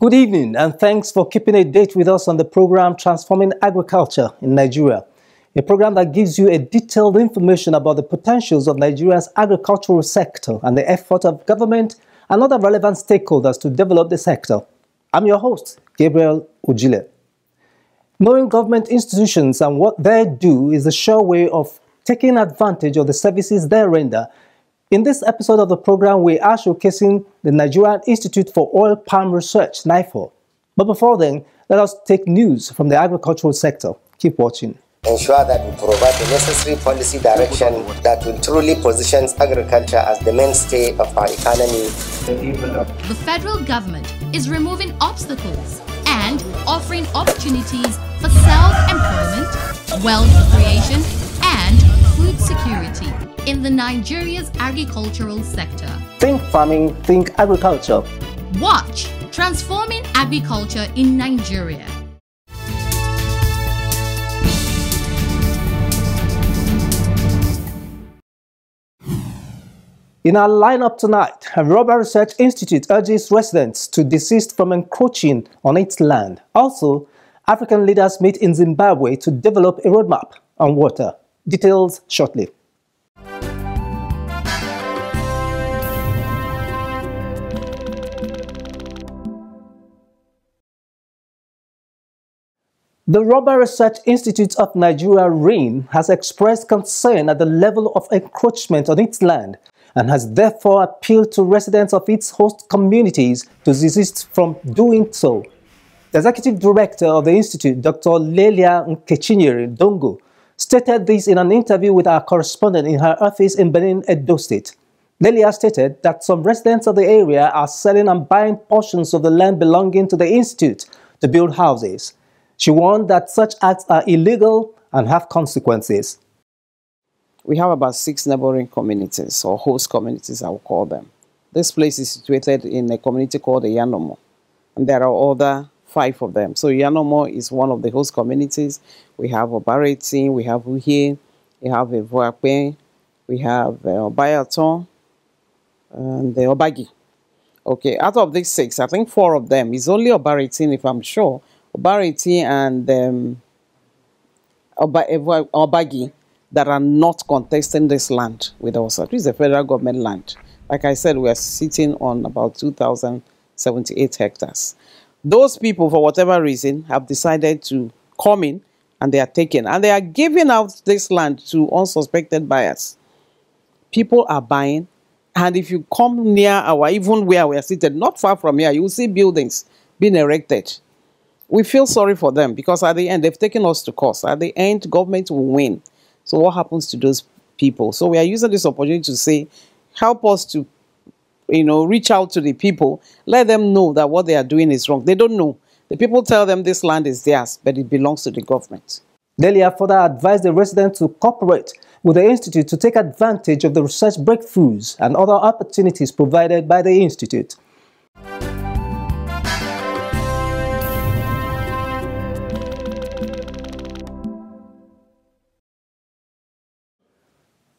Good evening, and thanks for keeping a date with us on the program Transforming Agriculture in Nigeria, a program that gives you a detailed information about the potentials of Nigeria's agricultural sector and the effort of government and other relevant stakeholders to develop the sector. I'm your host, Gabriel Ujile. Knowing government institutions and what they do is a sure way of taking advantage of the services they render. In this episode of the program, we are showcasing the Nigerian Institute for Oil Palm Research, NIFOR. But before then, let us take news from the agricultural sector. Keep watching. Ensure that we provide the necessary policy direction that will truly position agriculture as the mainstay of our economy. The federal government is removing obstacles and offering opportunities for self-employment, wealth creation, and food security in the Nigeria's agricultural sector. Think farming, think agriculture. Watch Transforming Agriculture in Nigeria. In our lineup tonight, a Rubber Research Institute urges residents to desist from encroaching on its land. Also, African leaders meet in Zimbabwe to develop a roadmap on water. Details shortly. The Rubber Research Institute of Nigeria, RIN, has expressed concern at the level of encroachment on its land and has therefore appealed to residents of its host communities to desist from doing so. The Executive Director of the Institute, Dr. Lelia Nkechinyere Dongo, stated this in an interview with our correspondent in her office in Benin, Edo State. Lelia stated that some residents of the area are selling and buying portions of the land belonging to the Institute to build houses. She warned that such acts are illegal and have consequences. We have about 6 neighboring communities, or host communities, I will call them. This place is situated in a community called Yanomo, and there are other 5 of them. So Yanomo is one of the host communities. We have Obareti, we have Uhe, we have Evoakpe, we have Obayaton, and the Obagi. Okay, out of these 6, I think 4 of them is only Obareti, if I'm sure. Obareti and Obagi that are not contesting this land with us. It is a federal government land. Like I said, we are sitting on about 2,078 hectares. Those people, for whatever reason, have decided to come in and they are taking. And they are giving out this land to unsuspected buyers. People are buying. And if you come near our, even where we are seated, not far from here, you will see buildings being erected. We feel sorry for them because at the end, they've taken us to court. At the end, government will win. So what happens to those people? So we are using this opportunity to say, help us to, reach out to the people. Let them know that what they are doing is wrong. They don't know. The people tell them this land is theirs, but it belongs to the government. Delia further advised the residents to cooperate with the Institute to take advantage of the research breakthroughs and other opportunities provided by the Institute.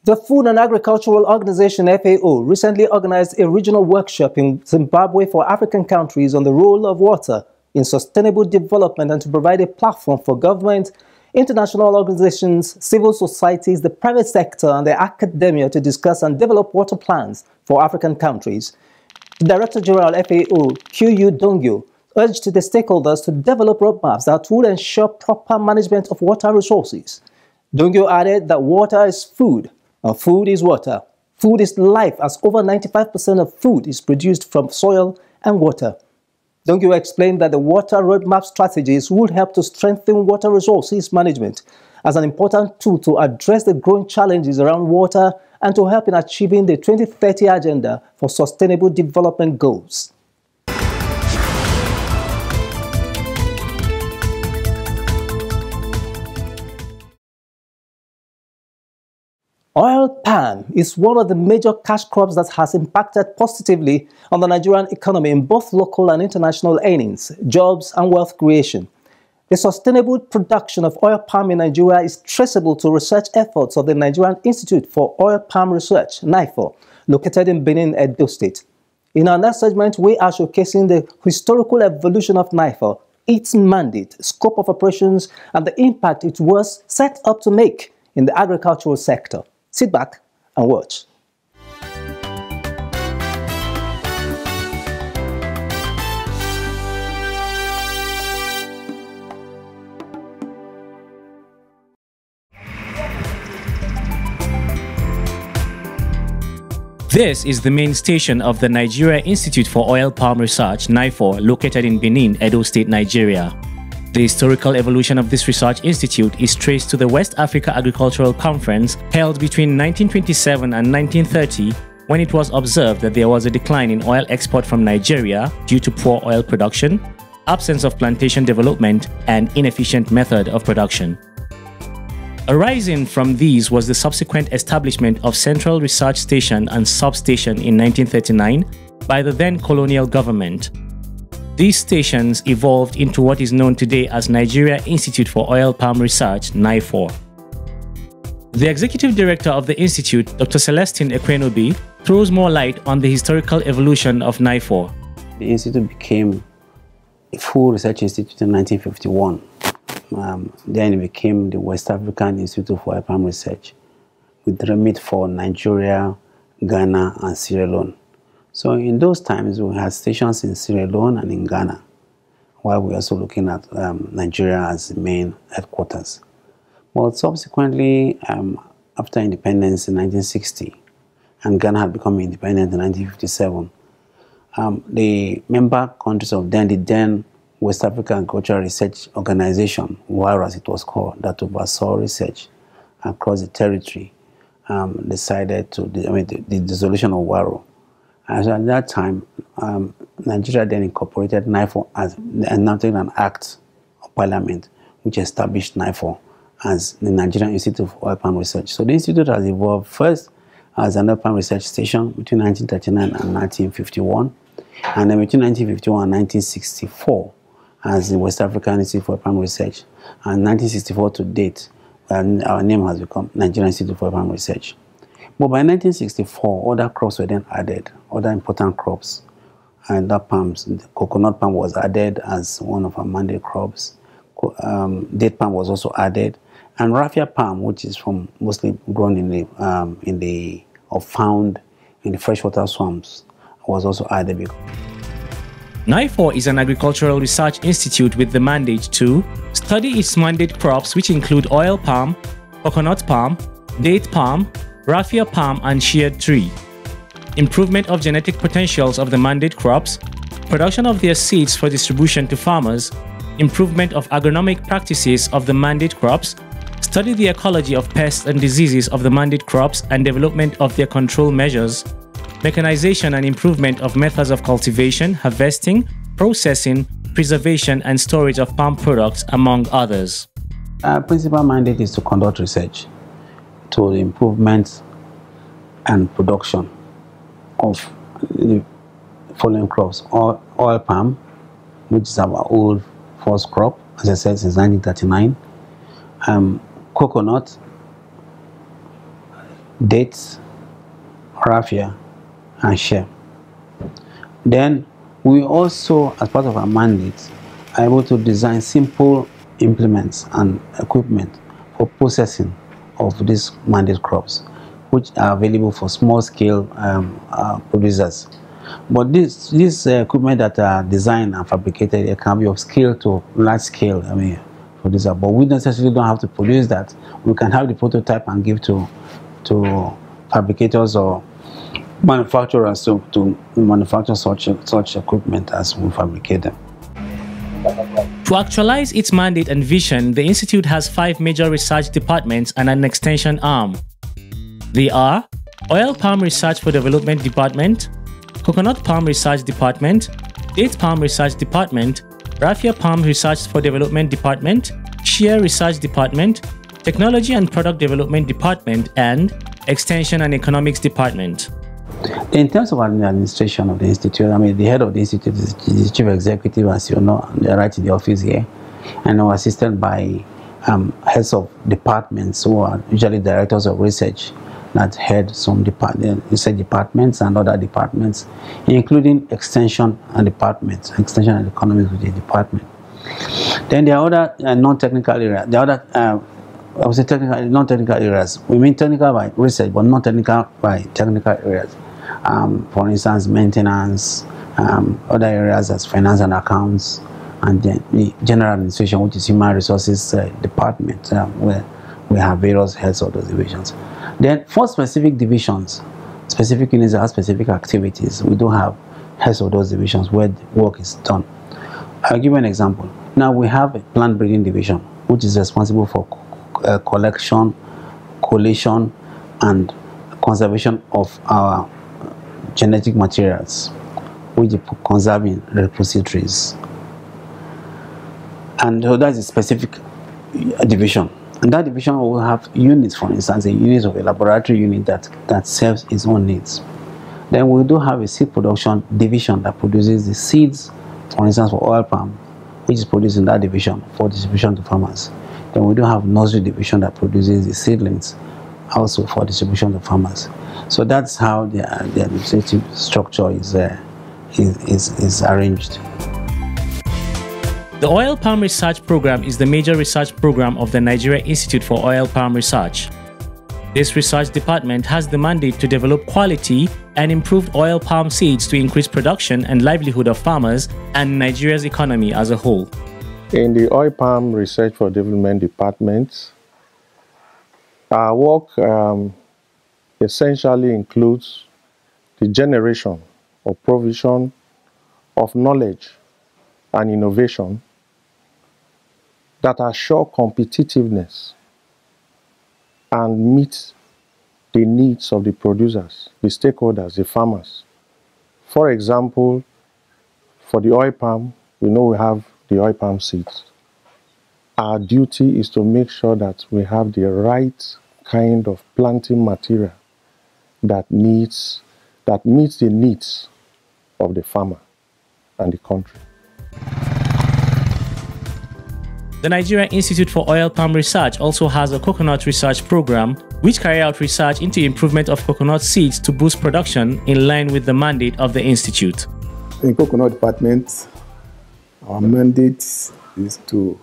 The Food and Agricultural Organization, FAO, recently organized a regional workshop in Zimbabwe for African countries on the role of water in sustainable development and to provide a platform for government, international organizations, civil societies, the private sector, and the academia to discuss and develop water plans for African countries. The Director General FAO, Q.U. Dongyo, urged the stakeholders to develop roadmaps that would ensure proper management of water resources. Dongyo added that water is food. And food is water. Food is life, as over 95% of food is produced from soil and water. Dongyo explained that the water roadmap strategies would help to strengthen water resources management as an important tool to address the growing challenges around water and to help in achieving the 2030 Agenda for Sustainable Development Goals. Oil palm is one of the major cash crops that has impacted positively on the Nigerian economy in both local and international earnings, jobs, and wealth creation. The sustainable production of oil palm in Nigeria is traceable to research efforts of the Nigerian Institute for Oil Palm Research, NIFOR, located in Benin, Edo State. In our next segment, we are showcasing the historical evolution of NIFOR, its mandate, scope of operations, and the impact it was set up to make in the agricultural sector. Sit back and watch. This is the main station of the Nigeria Institute for Oil Palm Research, NIFOR, located in Benin, Edo State, Nigeria. The historical evolution of this research institute is traced to the West Africa Agricultural Conference held between 1927 and 1930, when it was observed that there was a decline in oil export from Nigeria due to poor oil production, absence of plantation development, and inefficient method of production. Arising from these was the subsequent establishment of Central Research Station and Substation in 1939 by the then colonial government. These stations evolved into what is known today as Nigeria Institute for Oil Palm Research, NIFOR. The executive director of the institute, Dr. Celestine Ekwenobi, throws more light on the historical evolution of NIFOR. The institute became a full research institute in 1951. Then it became the West African Institute for Oil Palm Research, with remit for Nigeria, Ghana, and Sierra Leone. So in those times, we had stations in Sierra Leone and in Ghana, while we were also looking at Nigeria as the main headquarters. But subsequently, after independence in 1960, and Ghana had become independent in 1957, the member countries of the then West African Agricultural Research Organization, WARO as it was called, that oversaw research across the territory, decided to, the dissolution of WARO. And so at that time, Nigeria then incorporated NIFOR as enacted an act of parliament which established NIFOR as the Nigerian Institute of Oil Palm Research. So the institute has evolved first as an oil palm research station between 1939 and 1951, and then between 1951 and 1964 as the West African Institute for Oil Palm Research, and 1964 to date, our name has become Nigerian Institute for Oil Palm Research. But by 1964, other crops were then added, other important crops, and that palms, the coconut palm was added as one of our mandate crops. Date palm was also added, and raffia palm, which is from mostly grown found in the freshwater swamps, was also added. NIFOR is an agricultural research institute with the mandate to study its mandate crops, which include oil palm, coconut palm, date palm, raffia palm, and sheared tree. Improvement of genetic potentials of the mandate crops, production of their seeds for distribution to farmers, improvement of agronomic practices of the mandate crops, study the ecology of pests and diseases of the mandate crops and development of their control measures, mechanization and improvement of methods of cultivation, harvesting, processing, preservation, and storage of palm products, among others. Our principal mandate is to conduct research to the improvement and production of the following crops: oil palm, which is our old first crop, as I said, since 1939, coconut, dates, raffia, and share. Then we also, as part of our mandate, are able to design simple implements and equipment for processing of these mandate crops, which are available for small-scale producers. But these equipment that are designed and fabricated, it can be of scale to large scale, producer. But we necessarily don't have to produce that. We can have the prototype and give to fabricators or manufacturers to manufacture such equipment as we fabricate them. To actualize its mandate and vision, the Institute has 5 major research departments and an extension arm. They are Oil Palm Research for Development Department, Coconut Palm Research Department, Date Palm Research Department, Raffia Palm Research for Development Department, Shear Research Department, Technology and Product Development Department, and Extension and Economics Department. In terms of administration of the institute, the head of the institute is the chief executive, as you know, right in the office here, and we're assisted by heads of departments who are usually directors of research. that head some research departments and other departments, including extension and departments, extension and economics with the department. Then there are other non-technical areas. The other, I would say technical, non-technical areas. We mean technical by research, but not technical by technical areas. For instance, maintenance, other areas as finance and accounts, and then the general administration, which is human resources department, where we have various heads of those divisions. Then for specific divisions, specific units that have specific activities, we do have heads of those divisions where the work is done. I'll give you an example. Now we have a plant breeding division, which is responsible for collection, collation, and conservation of our genetic materials, which is conserving repositories. And so that's a specific division. And that division will have units, for instance, a unit of a laboratory unit that serves its own needs. Then we do have a seed production division that produces the seeds, for instance, for oil palm, which is produced in that division for distribution to farmers. Then we do have nursery division that produces the seedlings, also for distribution to farmers. So that's how the administrative structure is arranged. The Oil Palm Research Program is the major research program of the Nigeria Institute for Oil Palm Research. This research department has the mandate to develop quality and improved oil palm seeds to increase production and livelihood of farmers and Nigeria's economy as a whole. In the Oil Palm Research for Development Department, our work essentially includes the generation or provision of knowledge and innovation that assure competitiveness and meet the needs of the producers, the stakeholders, the farmers. For example, for the oil palm, we know we have the oil palm seeds. Our duty is to make sure that we have the right kind of planting material that meets the needs of the farmer and the country. The Nigeria Institute for Oil Palm Research also has a coconut research program which carry out research into improvement of coconut seeds to boost production in line with the mandate of the institute. In coconut department, our mandate is to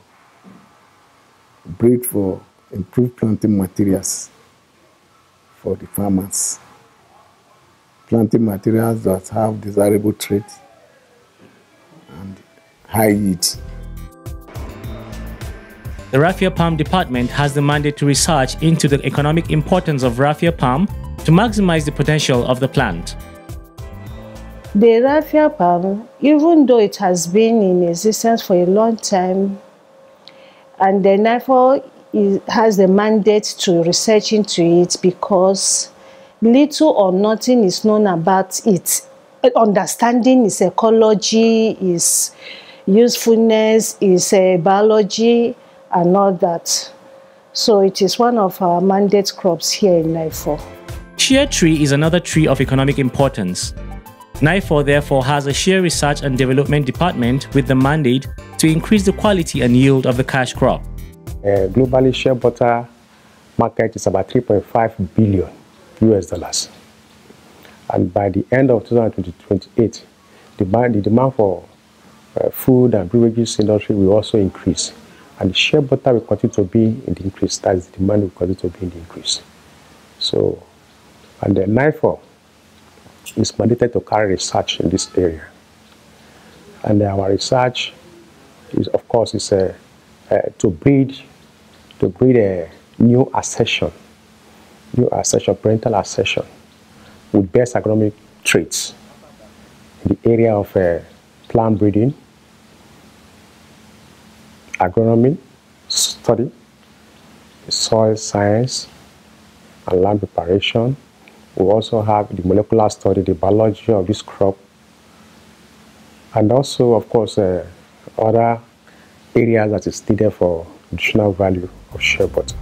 breed for improved planting materials for the farmers. Planting materials that have desirable traits and high yield. The raffia palm department has the mandate to research into the economic importance of raffia palm to maximize the potential of the plant. The raffia palm, even though it has been in existence for a long time, and the NIFOR has the mandate to research into it because little or nothing is known about it. Understanding its ecology, its usefulness, its biology, and all that. So it is one of our mandate crops here in NIFOR. Shea tree is another tree of economic importance. NIFOR therefore has a shea research and development department with the mandate to increase the quality and yield of the cash crop. Globally, shea butter market is about $3.5 billion US. And by the end of 2028, the demand for food and beverages industry will also increase. And the shea butter will continue to be in the increase. That is, the demand will continue to be in the increase. So, and the NIFOR is mandated to carry research in this area. And our research is, of course, to breed a new accession, parental accession with best agronomic traits in the area of plant breeding, agronomy, study, soil science, and land preparation. We also have the molecular study, the biology of this crop, and also, of course, other areas that is needed for nutritional value of shea butter.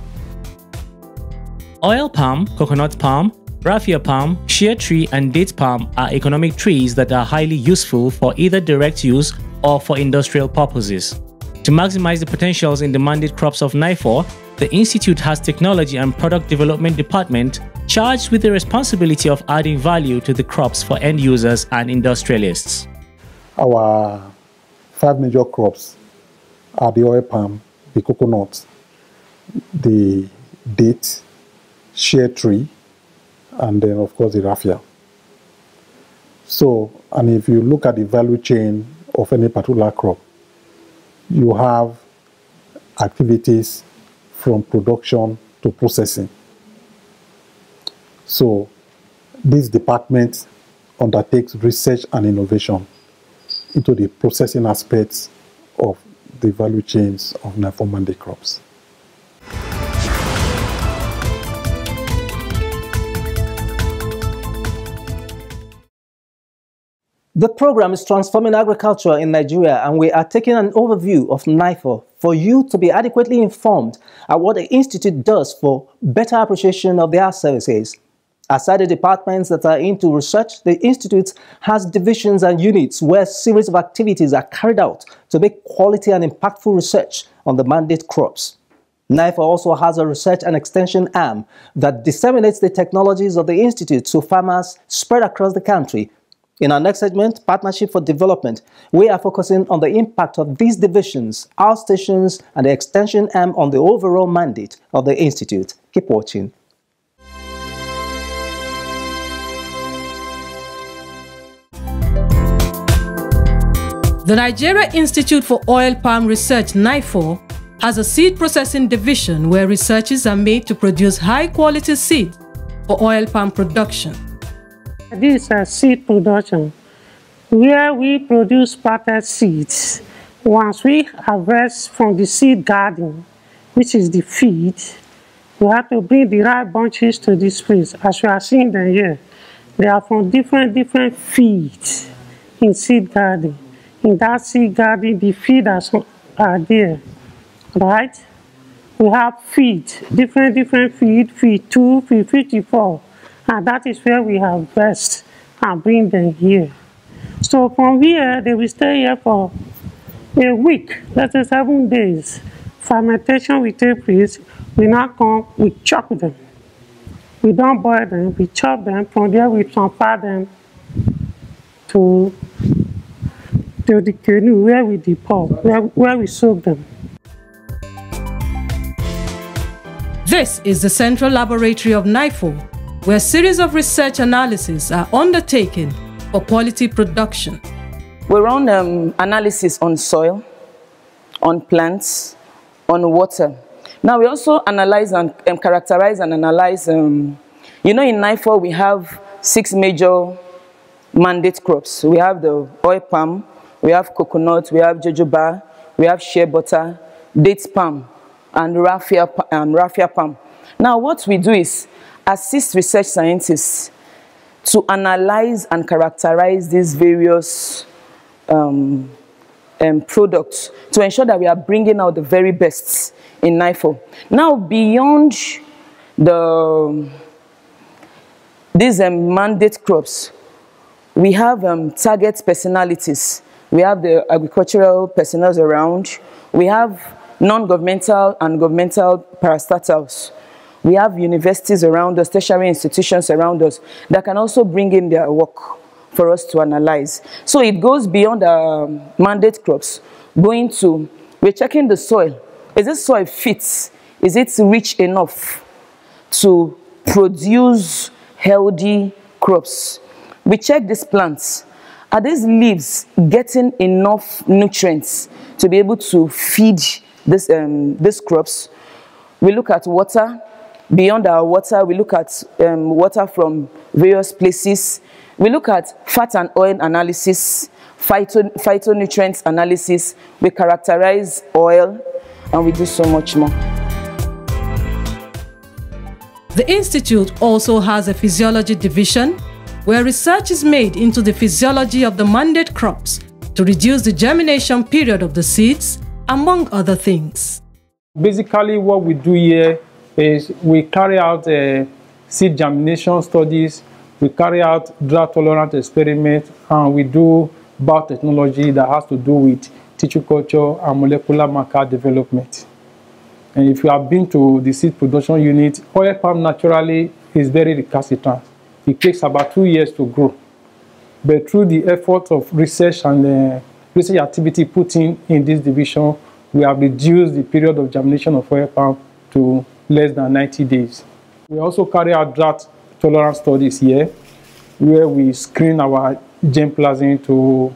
Oil palm, coconut palm, raffia palm, shea tree, and date palm are economic trees that are highly useful for either direct use or for industrial purposes. To maximize the potentials in the mandate crops of NIFOR, the Institute has Technology and Product Development Department charged with the responsibility of adding value to the crops for end users and industrialists. Our 5 major crops are the oil palm, the coconut, the date, shea tree, and then of course the raffia. So, and if you look at the value chain of any particular crop, you have activities from production to processing. So, this department undertakes research and innovation into the processing aspects of the value chains of NIFOR mandate crops. The program is transforming agriculture in Nigeria, and we are taking an overview of NIFOR for you to be adequately informed at what the Institute does for better appreciation of their services. Aside the departments that are into research, the Institute has divisions and units where a series of activities are carried out to make quality and impactful research on the mandate crops. NIFOR also has a research and extension arm that disseminates the technologies of the Institute to farmers spread across the country. In our next segment, Partnership for Development, we are focusing on the impact of these divisions, outstations, and the extension arm on the overall mandate of the Institute. Keep watching. The Nigeria Institute for Oil Palm Research, NIFOR, has a seed processing division where researches are made to produce high-quality seeds for oil palm production. This is seed production, where we produce sprouted seeds. Once we harvest from the seed garden, which is the feed, we have to bring the right bunches to this place. As you are seeing them here, they are from different feeds in seed garden. In that seed garden, the feeders are there, right? We have feed, different feed, feed 2, feed 54. And that is where we harvest and bring them here. So from here, they will stay here for a week, let's say 7 days. Fermentation will take place. We now come, we chop them. We don't boil them, we chop them. From there, we transfer them to the canoe where we depot, where we soak them. This is the Central Laboratory of NIFOR, where a series of research analyses are undertaken for quality production. We run analysis on soil, on plants, on water. Now we also analyze and characterize and analyze, in NIFOR we have 6 major mandate crops. We have the oil palm, we have coconut, we have jojoba, we have shea butter, dates palm, and raffia palm. Now what we do is assist research scientists to analyze and characterize these various products to ensure that we are bringing out the very best in NIFOR. Now beyond these mandate crops, we have target personalities. We have the agricultural personnel around. We have non-governmental and governmental parastatals. We have universities around us, tertiary institutions around us that can also bring in their work for us to analyze. So it goes beyond mandate crops, we're checking the soil. Is this soil fit? Is it rich enough to produce healthy crops? We check these plants. Are these leaves getting enough nutrients to be able to feed these crops? We look at water. Beyond our water, we look at water from various places. We look at fat and oil analysis, phytonutrients analysis. We characterize oil, and we do so much more. The Institute also has a physiology division where research is made into the physiology of the mandate crops to reduce the germination period of the seeds, among other things. Basically, what we do here is we carry out seed germination studies, we carry out drought-tolerant experiments, and we do biotechnology that has to do with tissue culture and molecular marker development. And if you have been to the seed production unit, oil palm naturally is very recalcitrant. It takes about 2 years to grow. But through the effort of research and research activity put in this division, we have reduced the period of germination of oil palm to less than 90 days. We also carry out drought tolerance studies here, where we screen our germplasm to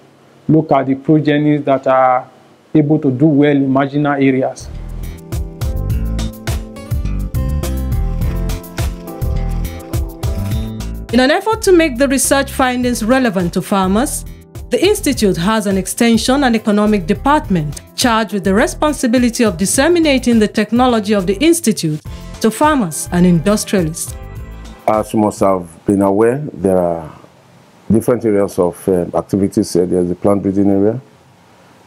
look at the progenies that are able to do well in marginal areas. In an effort to make the research findings relevant to farmers, the Institute has an Extension and Economic Department charged with the responsibility of disseminating the technology of the Institute to farmers and industrialists. As you must have been aware, there are different areas of activities here. There's the plant breeding area,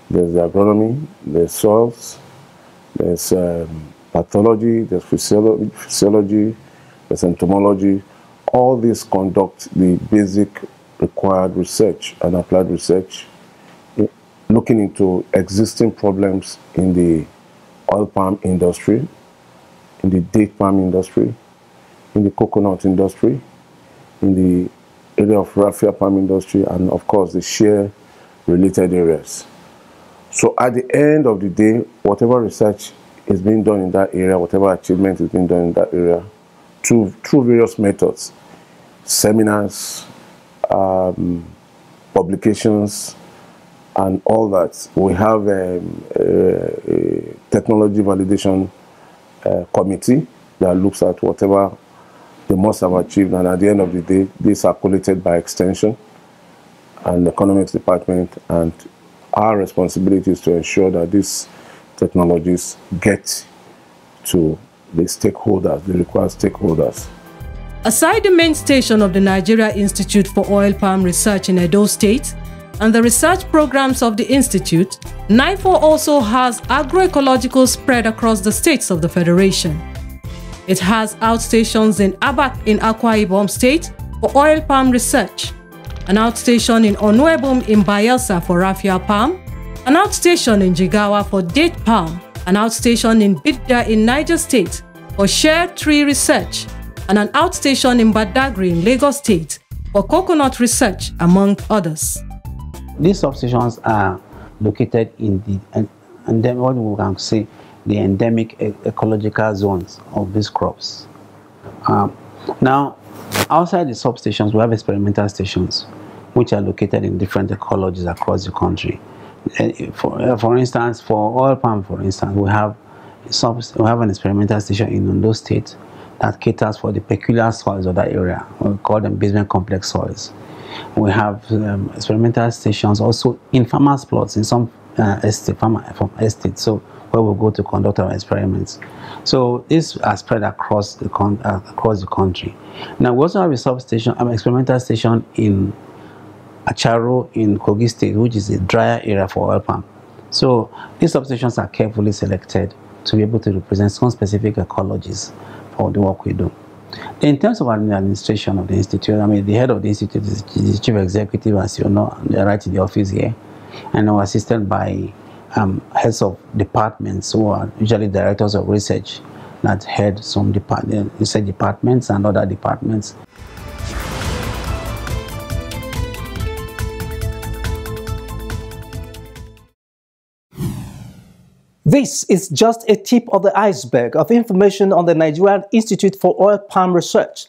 there's the agronomy, there's soils, there's pathology, there's physiology, there's entomology. All these conduct the basic required research and applied research, looking into existing problems in the oil palm industry, in the date palm industry, in the coconut industry, in the area of raffia palm industry, and of course the shea related areas. So at the end of the day, whatever research is being done in that area, whatever achievement is being done in that area, through various methods, seminars, publications, and all that. We have a technology validation committee that looks at whatever they must have achieved, and at the end of the day, these are collated by Extension and the Economics Department, and our responsibility is to ensure that these technologies get to the stakeholders, the required stakeholders. Aside the main station of the Nigeria Institute for Oil Palm Research in Edo State and the research programs of the Institute, NIFOR also has agroecological spread across the states of the Federation. It has outstations in Abak in Akwa Ibom State for oil palm research, an outstation in Onuebum in Bayelsa for raffia palm, an outstation in Jigawa for date palm, an outstation in Bidda in Niger State for shea tree research, and an outstation in Badagry in Lagos State for coconut research, among others. These substations are located in the, and then what we can say, the endemic ecological zones of these crops. Now, outside the substations, we have experimental stations, which are located in different ecologies across the country. For instance, for oil palm, for instance, we have an experimental station in Ondo State that caters for the peculiar soils of that area. We call them basement complex soils. We have experimental stations also in farmers' plots in some estates, so where we go to conduct our experiments. So these are spread across the country. Now we also have a substation, an experimental station in Acharo in Kogi State, which is a drier area for oil palm. So these substations are carefully selected to be able to represent some specific ecologies for the work we do. In terms of the administration of the institute, I mean, the head of the institute is the chief executive, as you know, they're right in the office here, and we're assisted by heads of departments who are usually directors of research that head some research departments and other departments. This is just a tip of the iceberg of information on the Nigerian Institute for Oil Palm Research.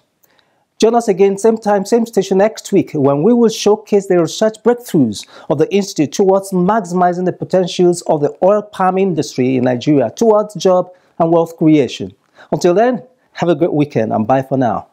Join us again, same time, same station next week, when we will showcase the research breakthroughs of the Institute towards maximizing the potentials of the oil palm industry in Nigeria towards job and wealth creation. Until then, have a great weekend and bye for now.